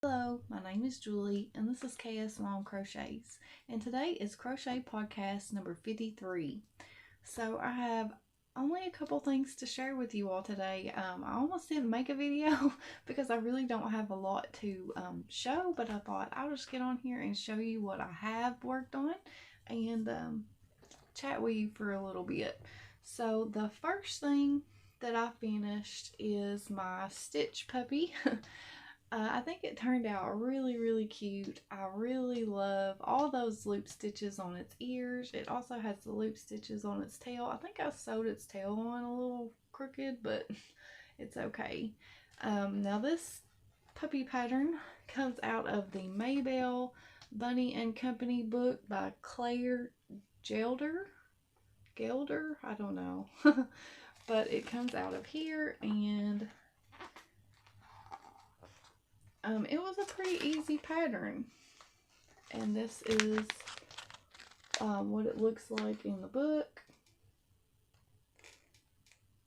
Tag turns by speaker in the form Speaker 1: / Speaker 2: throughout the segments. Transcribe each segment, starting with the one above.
Speaker 1: Hello, my name is Julie and this is KS Mom Crochets, and today is Crochet Podcast number 53. So I have only a couple things to share with you all today. I almost didn't make a video because I really don't have a lot to show, but I thought I'll just get on here and show you what I have worked on and chat with you for a little bit. So the first thing that I finished is my Stitch puppy. I think it turned out really cute. I really love all those loop stitches on its ears. It also has the loop stitches on its tail. I think I sewed its tail on a little crooked, but it's okay. Now this puppy pattern comes out of the Mabel Bunny Company book by Claire Gelder, I don't know. But it comes out of here, and it was a pretty easy pattern, and this is what it looks like in the book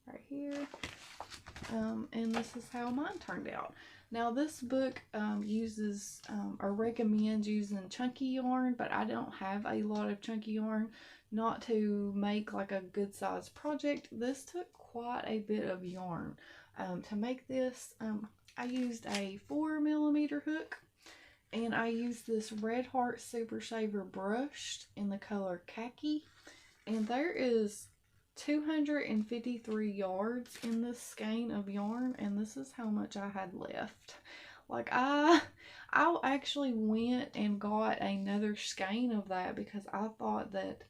Speaker 1: right here, and this is how mine turned out. Now this book uses or recommends using chunky yarn, but I don't have a lot of chunky yarn not to make like a good sized project. This took quite a bit of yarn to make this. I used a 4mm hook, and I used this Red Heart Super Shaver brush in the color khaki, and there is 253 yards in this skein of yarn, and this is how much I had left. Like I actually went and got another skein of that because I thought that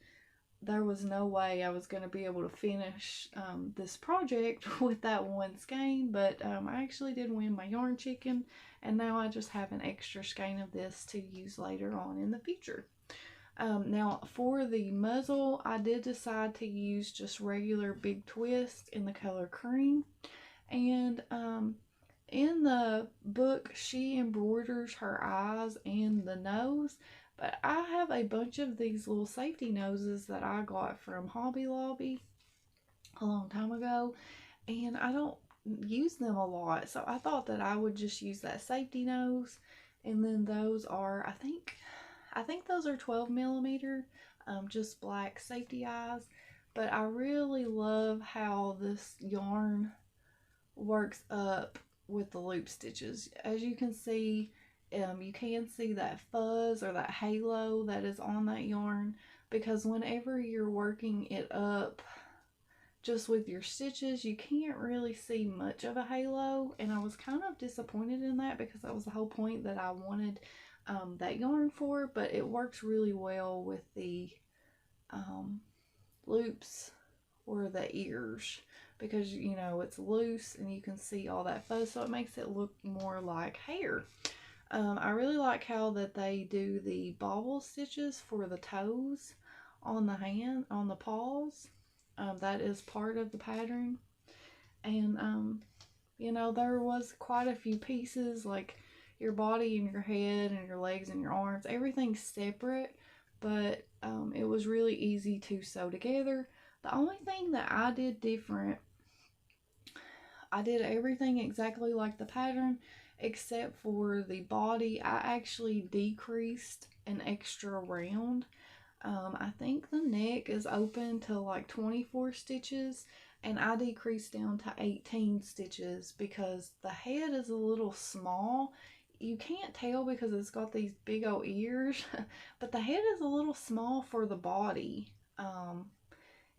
Speaker 1: there was no way I was going to be able to finish this project with that one skein, but I actually did win my yarn chicken, and now I just have an extra skein of this to use later on in the future. Now for the muzzle, I did decide to use just regular big twist in the color cream, and in the book she embroiders her eyes and the nose. But I have a bunch of these little safety noses that I got from Hobby Lobby a long time ago, and I don't use them a lot, so I thought that I would just use that safety nose. And then those are, I think those are 12mm, just black safety eyes. But I really love how this yarn works up with the loop stitches. As you can see, you can see that fuzz or that halo that is on that yarn, because whenever you're working it up just with your stitches, you can't really see much of a halo, and I was kind of disappointed in that because that was the whole point that I wanted that yarn for. But it works really well with the loops or the ears, because you know it's loose and you can see all that fuzz, so it makes it look more like hair. I really like how that they do the bobble stitches for the toes on the hand, on the paws. That is part of the pattern. And, you know, there was quite a few pieces, like your body and your head and your legs and your arms. Everything's separate, but it was really easy to sew together. The only thing that I did different, I did everything exactly like the pattern, except for the body. I actually decreased an extra round. I think the neck is open to like 24 stitches, and I decreased down to 18 stitches because the head is a little small. You can't tell because it's got these big old ears, but the head is a little small for the body,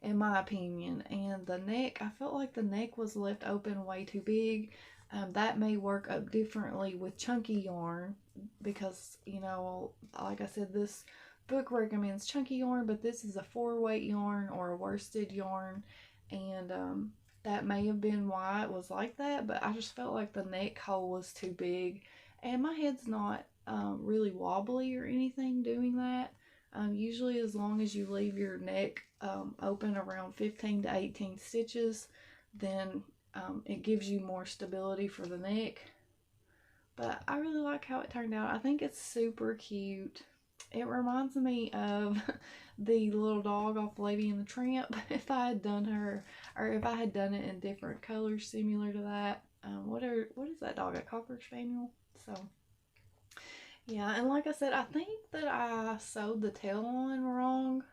Speaker 1: in my opinion. And the neck, I felt like the neck was left open way too big. That may work up differently with chunky yarn because, you know, like I said, this book recommends chunky yarn, but this is a 4-weight yarn or a worsted yarn, and that may have been why it was like that. But I just felt like the neck hole was too big, and my head's not really wobbly or anything doing that. Usually as long as you leave your neck open around 15 to 18 stitches, then it gives you more stability for the neck. But I really like how it turned out. I think it's super cute. It reminds me of the little dog off Lady and the Tramp, if I had done her, or if I had done it in different colors similar to that. What is that dog, a Cocker Spaniel? So Yeah, and like I said, I think that I sewed the tail on wrong.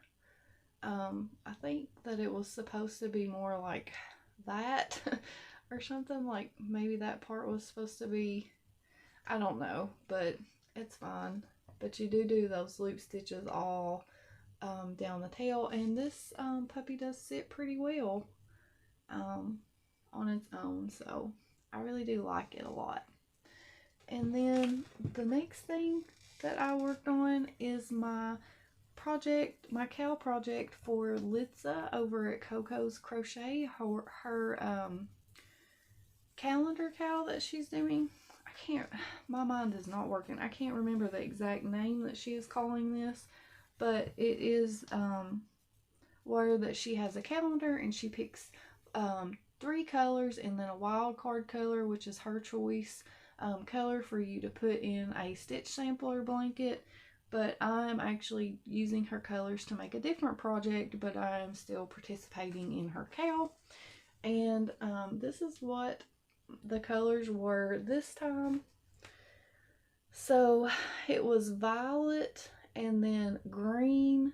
Speaker 1: I think that it was supposed to be more like that or something, like maybe that part was supposed to be, I don't know, but it's fine. But you do those loop stitches all down the tail, and this puppy does sit pretty well on its own, so I really do like it a lot. And then the next thing that I worked on is my CAL project for Litsa over at Coco's Crochet, her calendar CAL that she's doing. My mind is not working. I can't remember the exact name that she is calling this, but it is where that she has a calendar and she picks 3 colors and then a wild card color, which is her choice color for you to put in a stitch sampler blanket. But I'm actually using her colors to make a different project, but I am still participating in her CAL. And this is what the colors were this time. So it was violet and then green,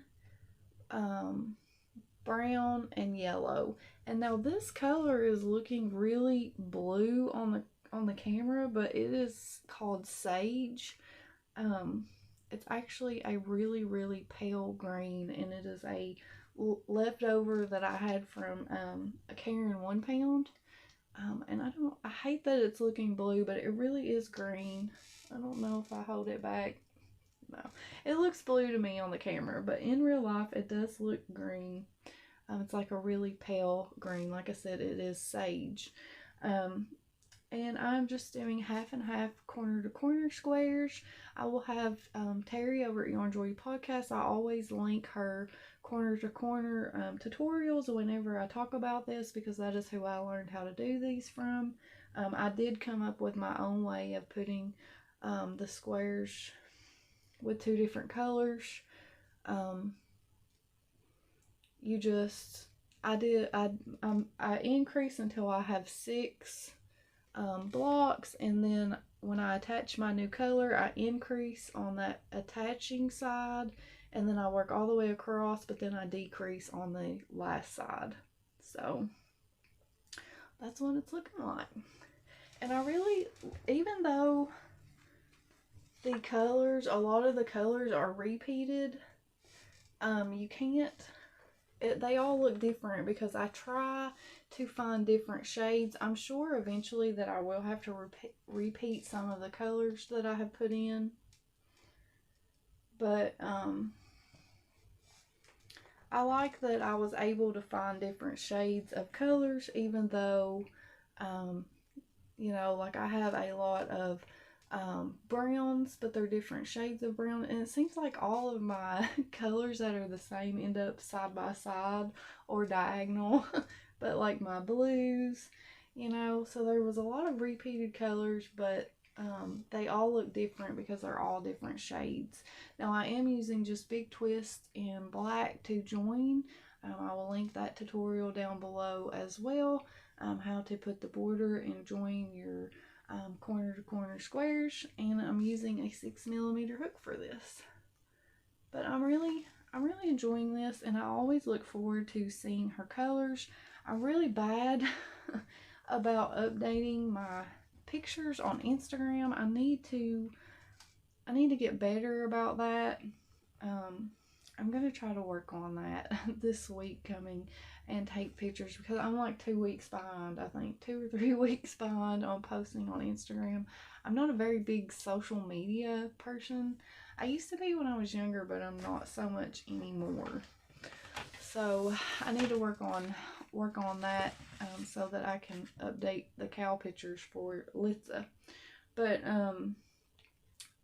Speaker 1: brown, and yellow. And now this color is looking really blue on the camera, but it is called Sage. It's actually a really pale green, and it is a leftover that I had from a Karen 1 pound. And I hate that it's looking blue, but it really is green. I don't know if I hold it back. No, it looks blue to me on the camera, but in real life it does look green. It's like a really pale green. Like I said, it is Sage. And I'm just doing half and half, corner to corner squares. I will have Terri over at Yarnjoy Podcast. I always link her corner to corner tutorials whenever I talk about this, because that is who I learned how to do these from. I did come up with my own way of putting the squares with 2 different colors. I increase until I have 6 blocks, and then when I attach my new color, I increase on that attaching side, and then I work all the way across, but then I decrease on the last side. So that's what it's looking like. And I really, even though the colors, a lot of the colors are repeated, you can't, they all look different because I try to find different shades. I'm sure eventually that I will have to repeat some of the colors that I have put in, but I like that I was able to find different shades of colors, even though you know, like I have a lot of browns, but they're different shades of brown, and it seems like all of my colors that are the same end up side by side or diagonal. But like my blues, you know, so there was a lot of repeated colors, but they all look different because they're all different shades. Now I am using just Big Twist in black to join. I will link that tutorial down below as well, how to put the border and join your corner to corner squares, and I'm using a 6mm hook for this. But I'm really enjoying this, and I always look forward to seeing her colors. I'm really bad about updating my pictures on Instagram. I need to get better about that. I'm gonna try to work on that this week coming and take pictures, because I'm like 2 weeks behind. I think 2 or 3 weeks behind on posting on Instagram. I'm not a very big social media person. I used to be when I was younger, but I'm not so much anymore. So I need to work on that so that I can update the CAL pictures for Litsa. But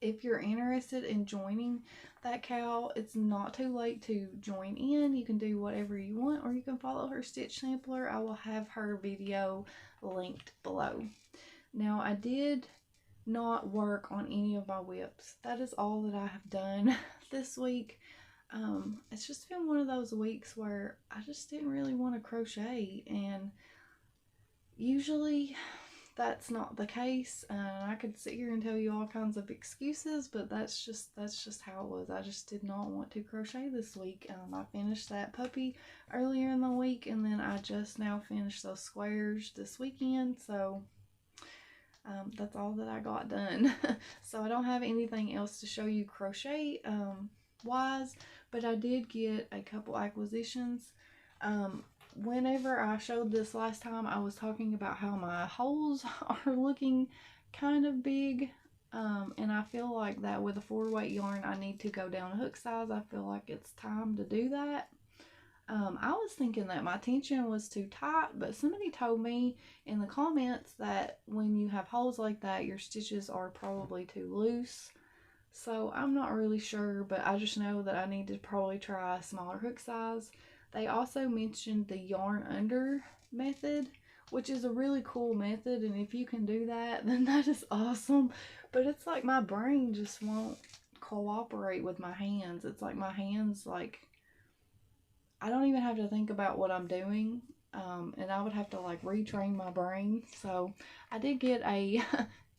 Speaker 1: if you're interested in joining that CAL, it's not too late to join in. You can do whatever you want, or you can follow her stitch sampler. I will have her video linked below. Now, I did not work on any of my whips. That is all that I have done this week. It's just been one of those weeks where I just didn't really want to crochet, and usually that's not the case. I could sit here and tell you all kinds of excuses, but that's just how it was. I just did not want to crochet this week. I finished that puppy earlier in the week, and then I just now finished those squares this weekend, so that's all that I got done. So I don't have anything else to show you crochet wise, but I did get a couple acquisitions. Whenever I showed this last time, I was talking about how my holes are looking kind of big, and I feel like that with a 4-weight yarn I need to go down hook size. I feel like it's time to do that. I was thinking that my tension was too tight, but somebody told me in the comments that when you have holes like that, your stitches are probably too loose. So I'm not really sure, but I just know that I need to probably try a smaller hook size. They also mentioned the yarn under method, which is a really cool method, and if you can do that, then that is awesome. But it's like my brain just won't cooperate with my hands. It's like my hands, like, I don't even have to think about what I'm doing, and I would have to like retrain my brain. So I did get a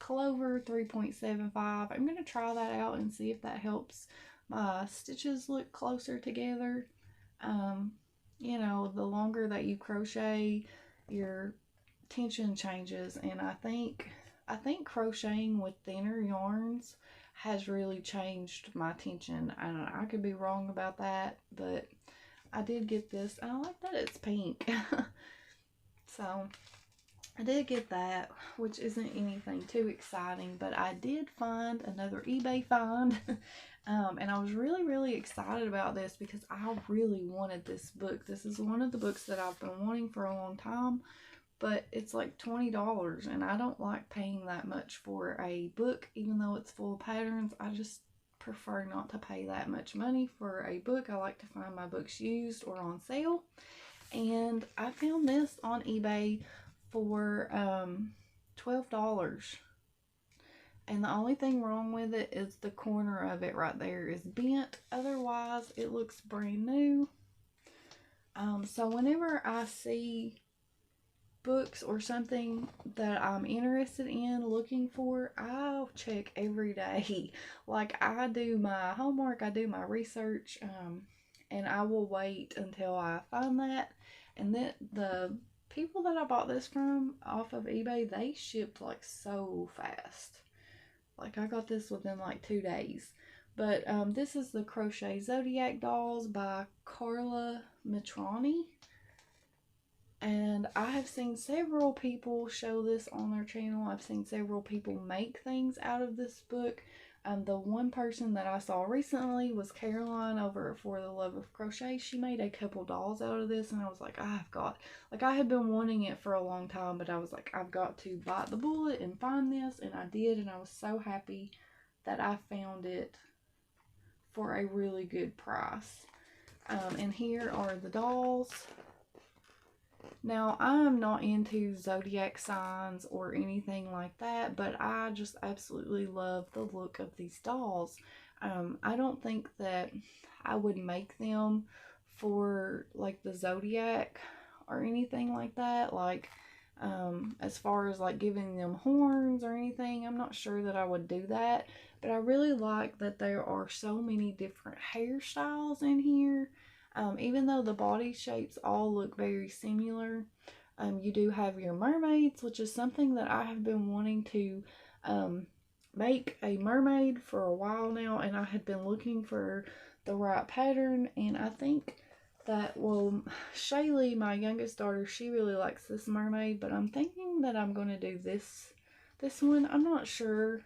Speaker 1: Clover 3.75. I'm going to try that out and see if that helps my stitches look closer together. You know, the longer that you crochet, your tension changes, and I think crocheting with thinner yarns has really changed my tension. And I could be wrong about that, but I did get this. I like that it's pink. So I did get that, which isn't anything too exciting, but I did find another eBay find. And I was really excited about this because I really wanted this book. This is one of the books that I've been wanting for a long time, but it's like $20, and I don't like paying that much for a book, even though it's full of patterns. I just prefer not to pay that much money for a book. I like to find my books used or on sale, and I found this on eBay for $12. And the only thing wrong with it is the corner of it right there is bent. Otherwise, it looks brand new. So whenever I see books or something that I'm interested in looking for, I'll check every day. Like, I do my homework, I do my research, and I will wait until I find that. And then the people that I bought this from off of eBay, they shipped like so fast. Like, I got this within like 2 days. But this is the Crochet Zodiac Dolls by Carla Mitrani. And I have seen several people show this on their channel. I've seen several people make things out of this book. The one person that I saw recently was Caroline over at For the Love of Crochet. She made a couple dolls out of this, and I was like, I had been wanting it for a long time, but I was like, I've got to bite the bullet and find this, and I did, and I was so happy that I found it for a really good price. And here are the dolls. Now, I'm not into zodiac signs or anything like that, but I just absolutely love the look of these dolls. I don't think that I would make them for like the zodiac or anything like that. Like, as far as like giving them horns or anything, I'm not sure that I would do that. But I really like that there are so many different hairstyles in here. Even though the body shapes all look very similar, you do have your mermaids, which is something that I have been wanting to make a mermaid for a while now, and I had been looking for the right pattern, and I think that, well, Shaylee, my youngest daughter, she really likes this mermaid, but I'm thinking that I'm going to do this one. I'm not sure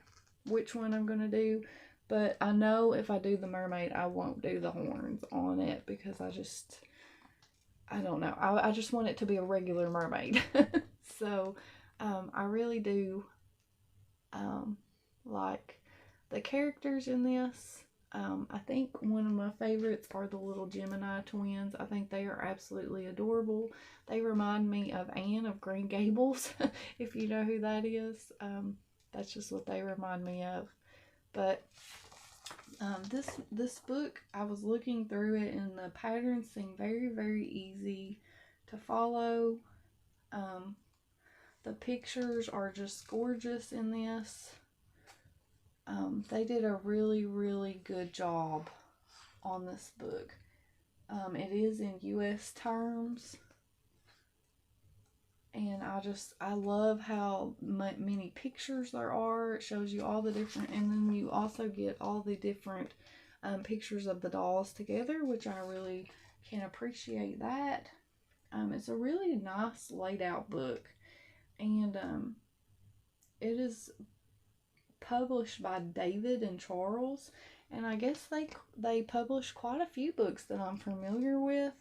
Speaker 1: which one I'm going to do. But I know if I do the mermaid, I won't do the horns on it because I don't know. I just want it to be a regular mermaid. So, I really do like the characters in this. I think one of my favorites are the little Gemini twins. I think they are absolutely adorable. They remind me of Anne of Green Gables, if you know who that is. That's just what they remind me of. But this book, I was looking through it, and the patterns seem very easy to follow. The pictures are just gorgeous in this. They did a really, really good job on this book. It is in US terms. And I love how many pictures there are. It shows you all the different, and then you also get all the different pictures of the dolls together, which I really can appreciate that. It's a really nice laid out book, and it is published by David and Charles, and I guess they publish quite a few books that I'm familiar with.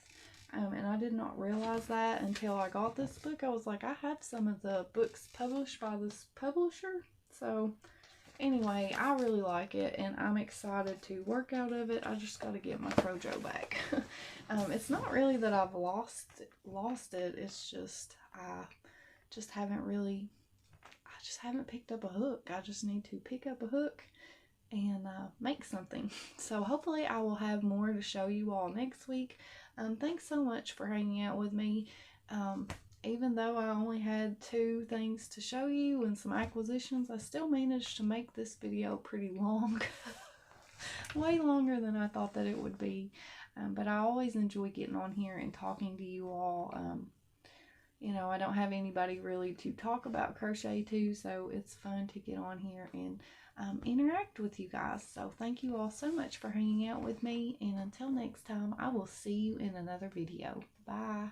Speaker 1: And I did not realize that until I got this book. I was like, I have some of the books published by this publisher. So anyway, I really like it, and I'm excited to work out of it. I just got to get my Crojo back. It's not really that I've lost it. It's just I just haven't picked up a hook. I just need to pick up a hook and make something. So hopefully I will have more to show you all next week. Thanks so much for hanging out with me. Even though I only had 2 things to show you and some acquisitions, I still managed to make this video pretty long. Way longer than I thought that it would be. But I always enjoy getting on here and talking to you all. You know, I don't have anybody really to talk about crochet to, so it's fun to get on here and interact with you guys. So thank you all so much for hanging out with me, and until next time, I will see you in another video. Bye.